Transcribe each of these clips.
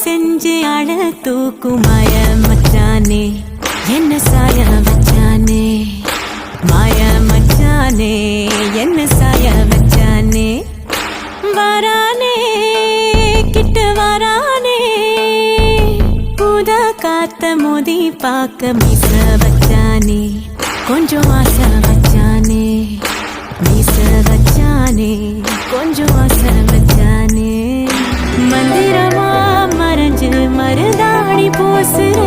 செஞ்சு அழ தூக்கும் மாய மச்சானே என்ன சாய வச்சானே மாய மச்சானே என்ன சாய வச்சானே வரானே கிட்ட வரானே புத காத்த மோதி பார்க்க மீச வச்சானே கொஞ்சம் ஆசை வச்சானே மீச வச்சானே கொஞ்சம் ஆசை வச்சானே மந்திரமா மறைஞ்சு மருதாணி பூசுற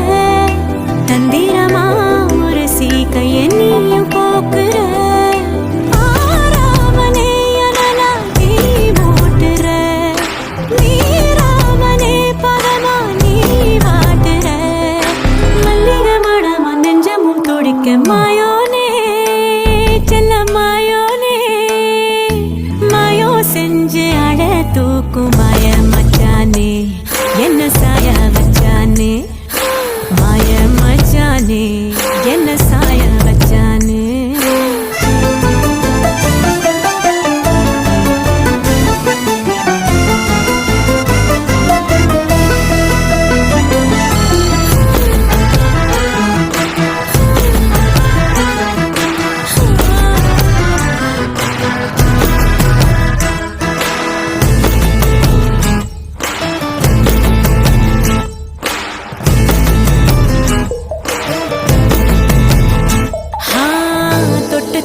தந்திரமா முரசி கைய நீயும் போக்குற ஆராமனே அனலா தீ மூட்டுற நீராமனே பதமா நீ வாட்டுற மல்லிகை மடமா நெஞ்சமும் துடிக்க மாயோனே செல்ல மாயோனே மாயோ செஞ்சு அழ தூக்கும் மாய மச்சானே என்ன சாய வச்சானே மாய மச்சானே என்ன சாய வச்சானே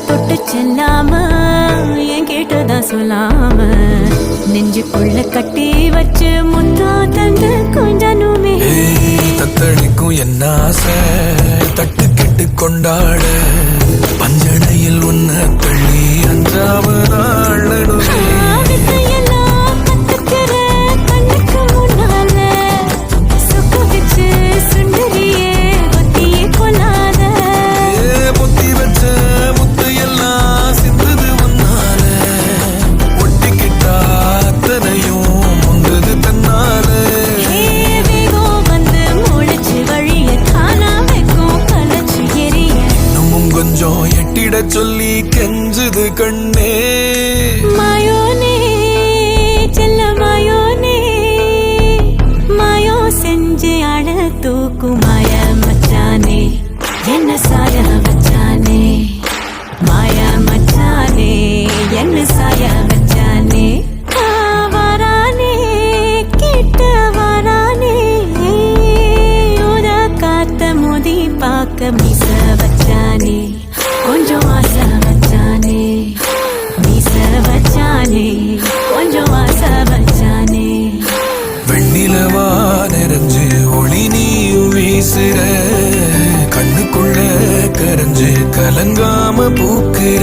தொட்டு செல்லாம என் கேட்டதான் சொல்லாம நெஞ்சுக்குள்ள கட்டி வச்சு முத்தா தந்து கொஞ்சனுமே தத்தளிக்கும் என்ன ஆசை தட்டு கெட்டு கொண்டாட பஞ்சனையில் உன்ன தள்ளி அஞ்சாவதாழனுமே சொல்லி கெஞ்சுது கண்ணே மாயோனே செல்ல மாயோனே மாயோ செஞ்சு அழ தூக்கும் மாய மச்சானே என்ன சாய வச்சானே மாய மச்சானே என்ன சாய வச்சானே வரானே கிட்ட வரானே உத காத்த மோதி பார்க்க மீச வச்சானே கொஞ்சம் ஆசை வச்சானே மீச வச்சானே கொஞ்சம் ஆசை வச்சானே வெண்ணிலவா நிறைஞ்சு ஒளி நீயும் வீசுற கண்ணுக்குள்ள கரைஞ்சு கலங்காம பூக்குற